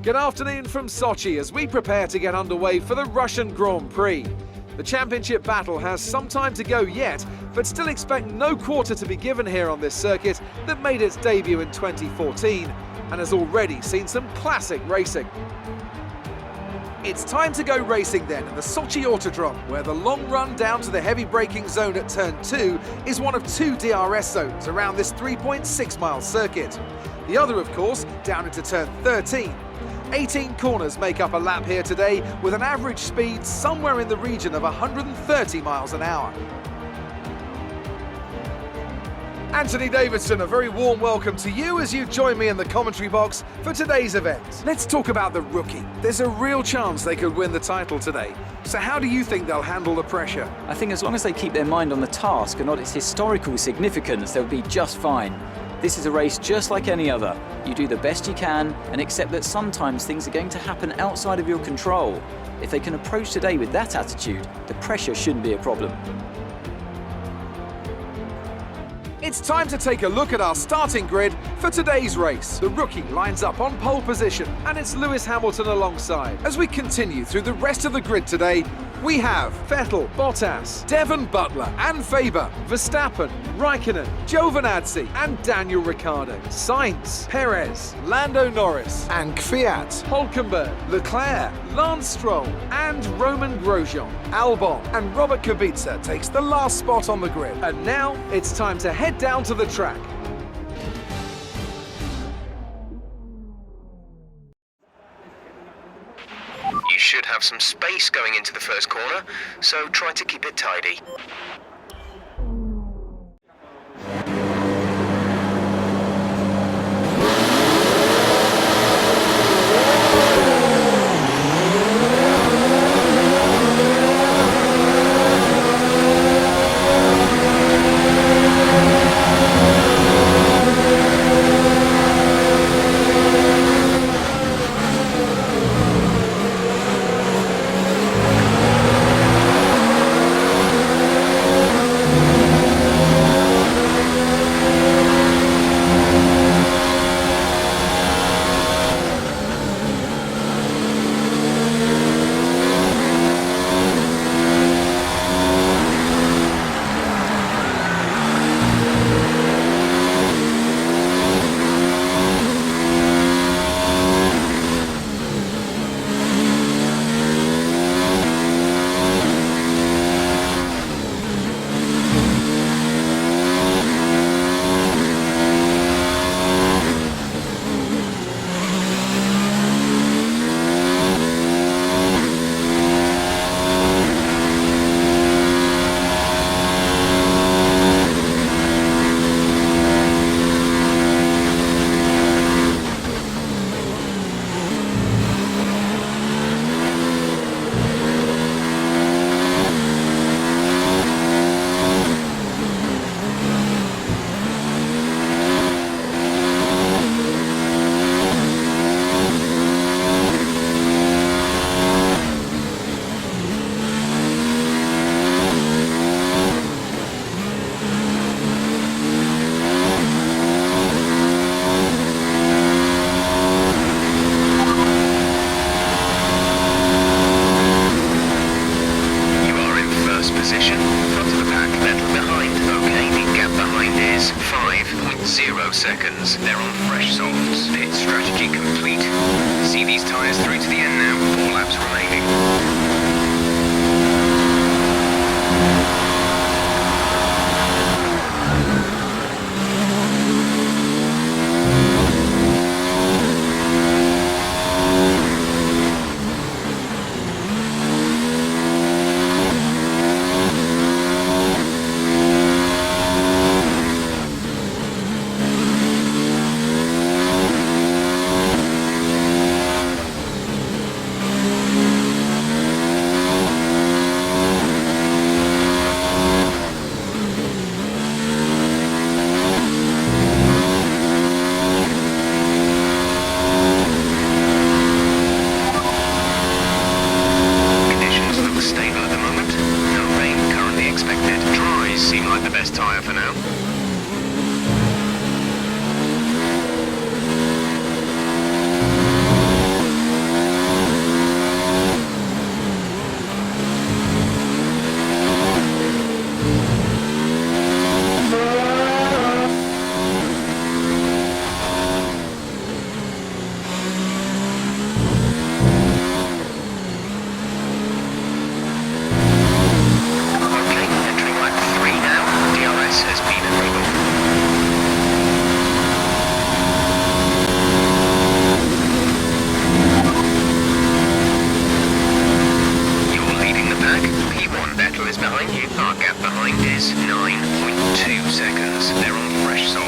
Good afternoon from Sochi as we prepare to get underway for the Russian Grand Prix. The championship battle has some time to go yet, but still expect no quarter to be given here on this circuit that made its debut in 2014 and has already seen some classic racing. It's time to go racing then in the Sochi Autodrom, where the long run down to the heavy braking zone at turn 2 is one of 2 DRS zones around this 3.6-mile circuit. The other, of course, down into turn 13. 18 corners make up a lap here today, with an average speed somewhere in the region of 130 miles an hour. Anthony Davidson, a very warm welcome to you as you join me in the commentary box for today's event. Let's talk about the rookie. There's a real chance they could win the title today. So how do you think they'll handle the pressure? I think as long as they keep their mind on the task and not its historical significance, they'll be just fine. This is a race just like any other. You do the best you can and accept that sometimes things are going to happen outside of your control. If they can approach today with that attitude, the pressure shouldn't be a problem. It's time to take a look at our starting grid for today's race. The rookie lines up on pole position, and it's Lewis Hamilton alongside. As we continue through the rest of the grid today, we have Vettel, Bottas, Devon Butler and Faber, Verstappen, Raikkonen, Giovinazzi and Daniel Ricciardo, Sainz, Perez, Lando Norris and Kvyat, Hülkenberg, Leclerc, Lance Stroll and Roman Grosjean. Albon and Robert Kubica takes the last spot on the grid. And now it's time to head down to the track. You should have some space going into the first corner, so try to keep it tidy. Seconds. They're on fresh softs. Pit strategy complete. See these tyres through to the end now. 4 laps remaining.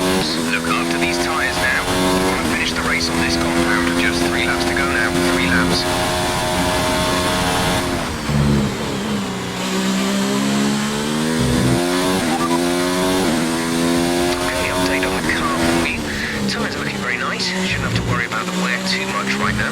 softs. Look after these tyres now. We want to finish the race on this compound. Just 3 laps to go now. 3 laps. Okay, update on the car for you. Tyres are looking very nice. Shouldn't have to worry about the wear too much right now.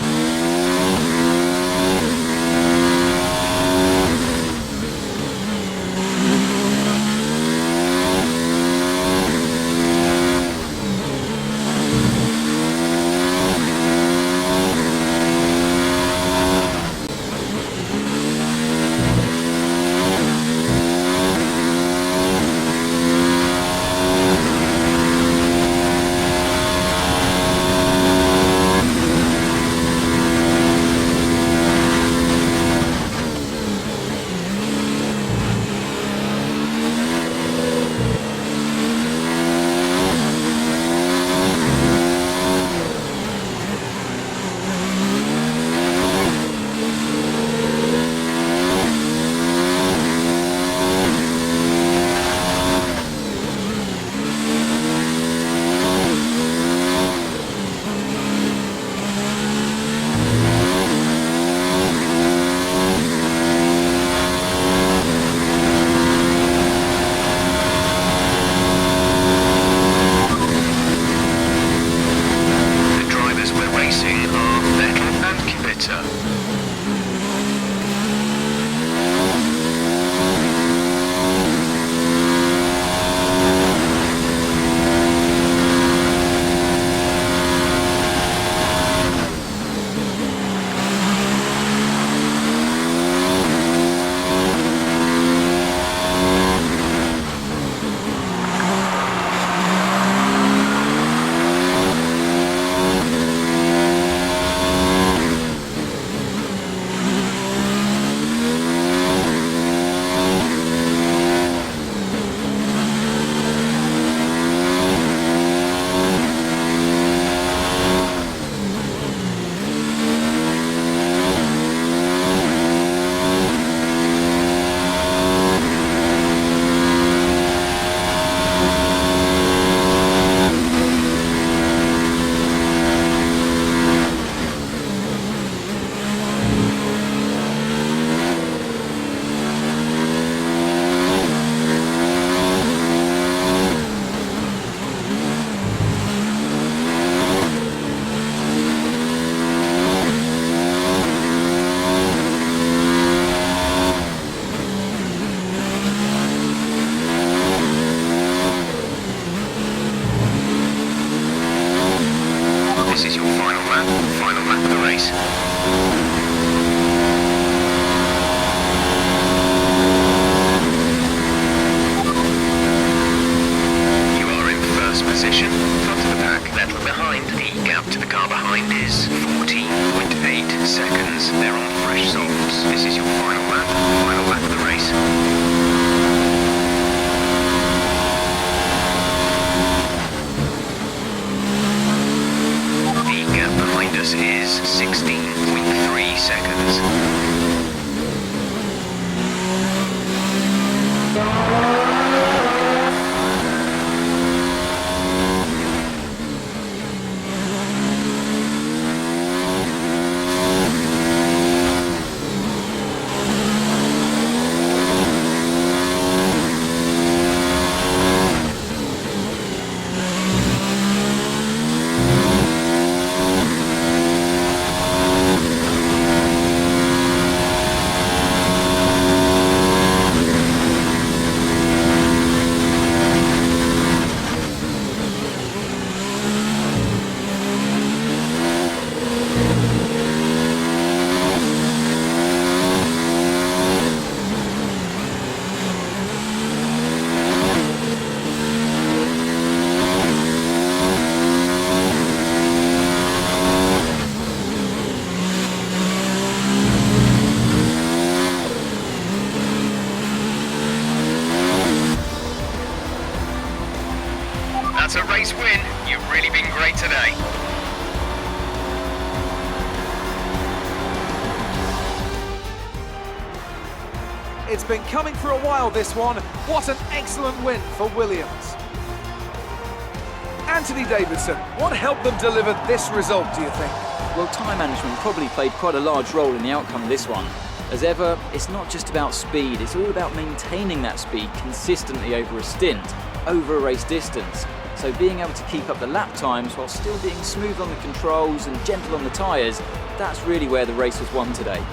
This is your final lap of the race. You are in first position, front of the pack, little behind. The gap to the car behind is 14.8 seconds. They're on fresh softs. This is your final lap of the race. Is 16.3 seconds. That's a race win. You've really been great today. It's been coming for a while, this one. What an excellent win for Williams. Anthony Davidson, what helped them deliver this result, do you think? Well, time management probably played quite a large role in the outcome of this one. As ever, it's not just about speed, it's all about maintaining that speed consistently over a stint, over a race distance. So being able to keep up the lap times while still being smooth on the controls and gentle on the tyres, that's really where the race was won today.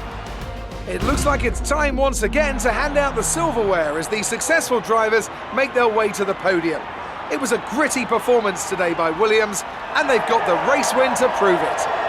It looks like it's time once again to hand out the silverware as these successful drivers make their way to the podium. It was a gritty performance today by Williams, and they've got the race win to prove it.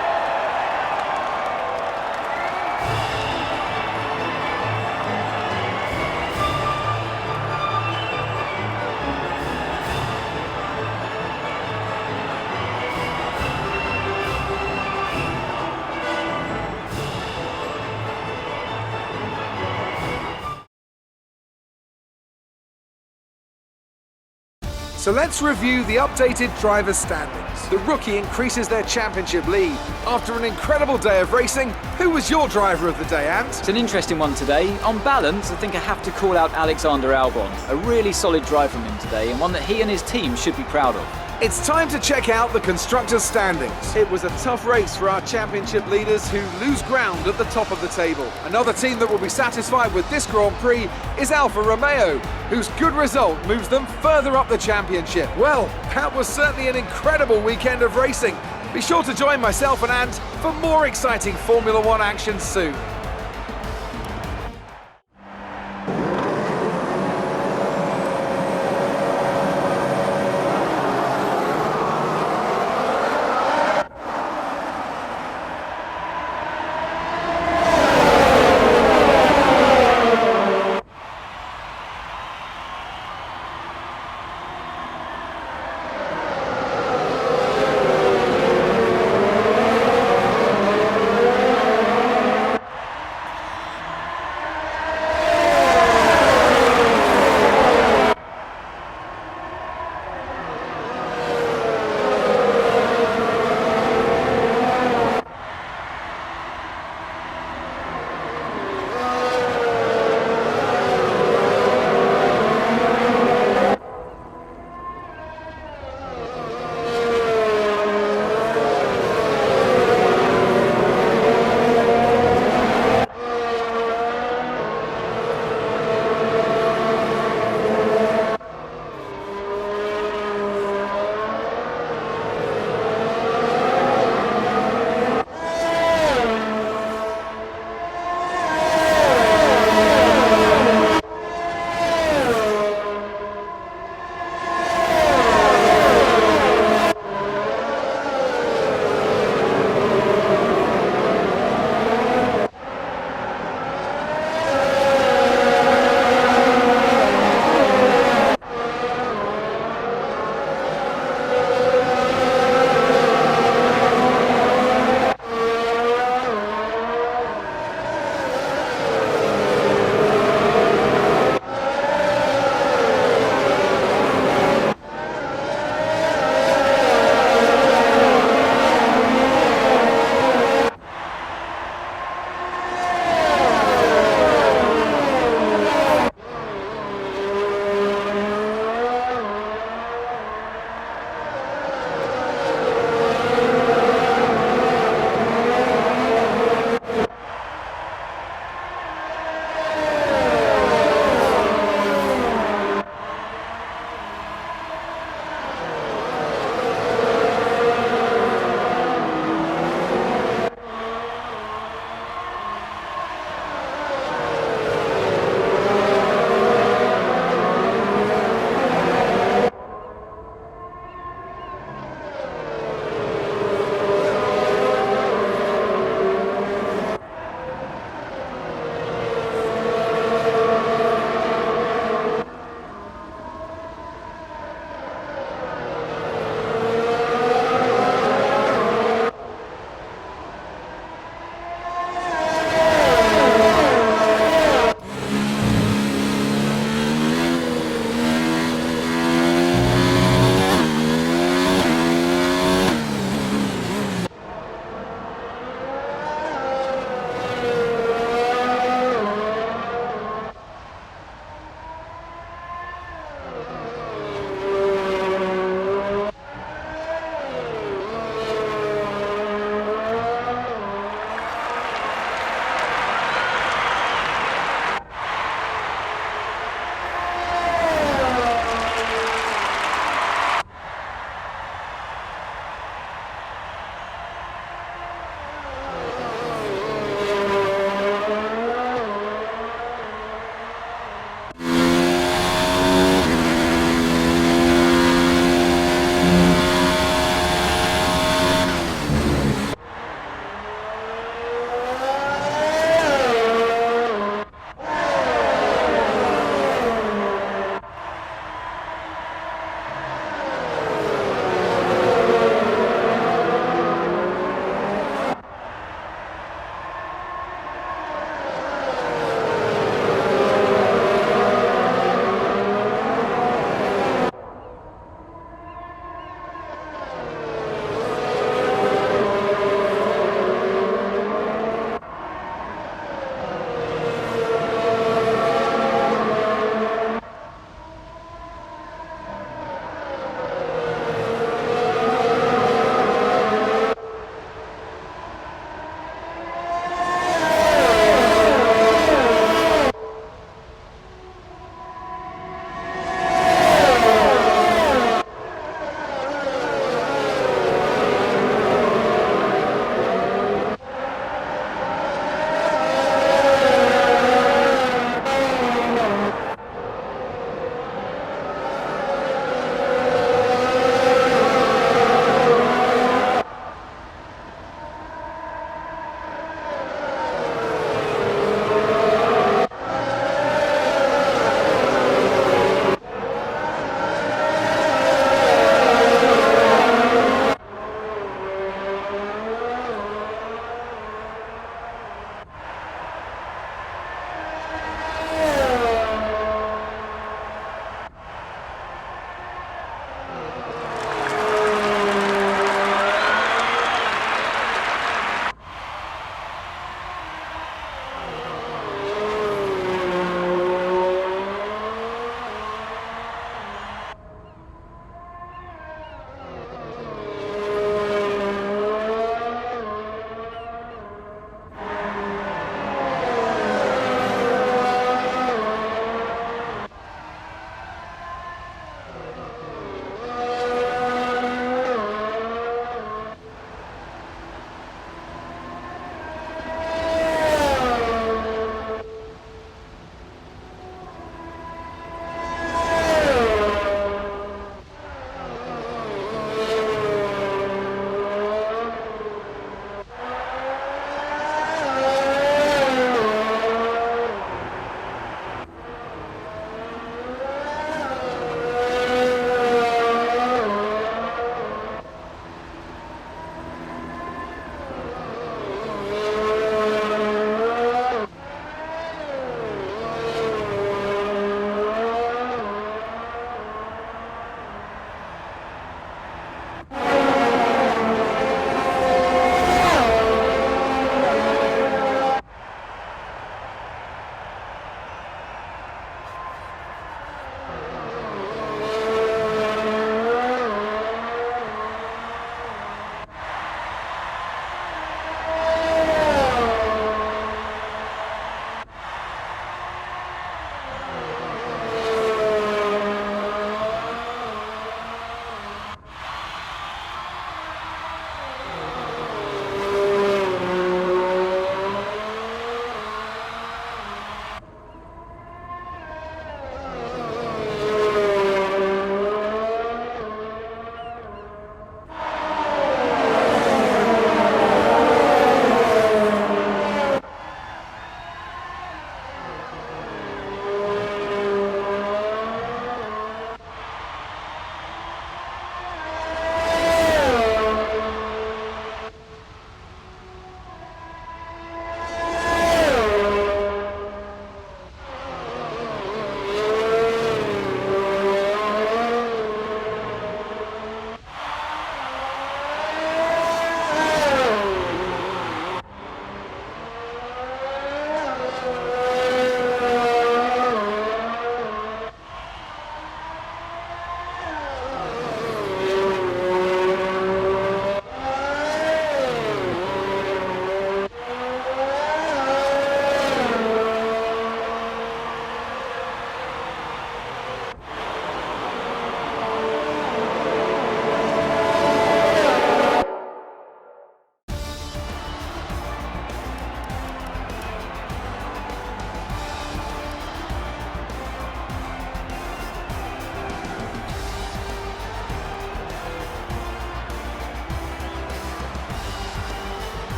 So let's review the updated drivers' standings. The rookie increases their championship lead. After an incredible day of racing, who was your driver of the day, Ant? It's an interesting one today. On balance, I think I have to call out Alexander Albon. A really solid drive from him today, and one that he and his team should be proud of. It's time to check out the constructors' standings. It was a tough race for our championship leaders who lose ground at the top of the table. Another team that will be satisfied with this Grand Prix is Alfa Romeo, whose good result moves them further up the championship. Well, that was certainly an incredible weekend of racing. Be sure to join myself and Ant for more exciting Formula One action soon.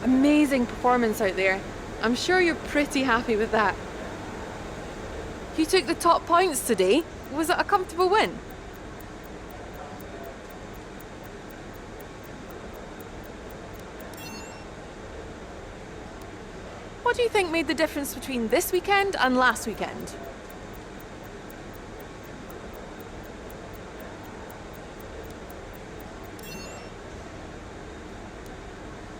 Amazing performance out there. I'm sure you're pretty happy with that. You took the top points today. Was it a comfortable win? What do you think made the difference between this weekend and last weekend?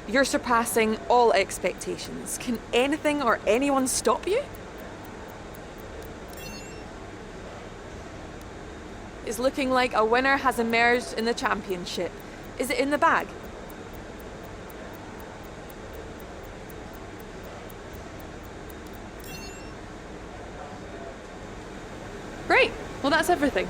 You're surpassing all expectations. Can anything or anyone stop you? It's looking like a winner has emerged in the championship. Is it in the bag? Great. Well, that's everything.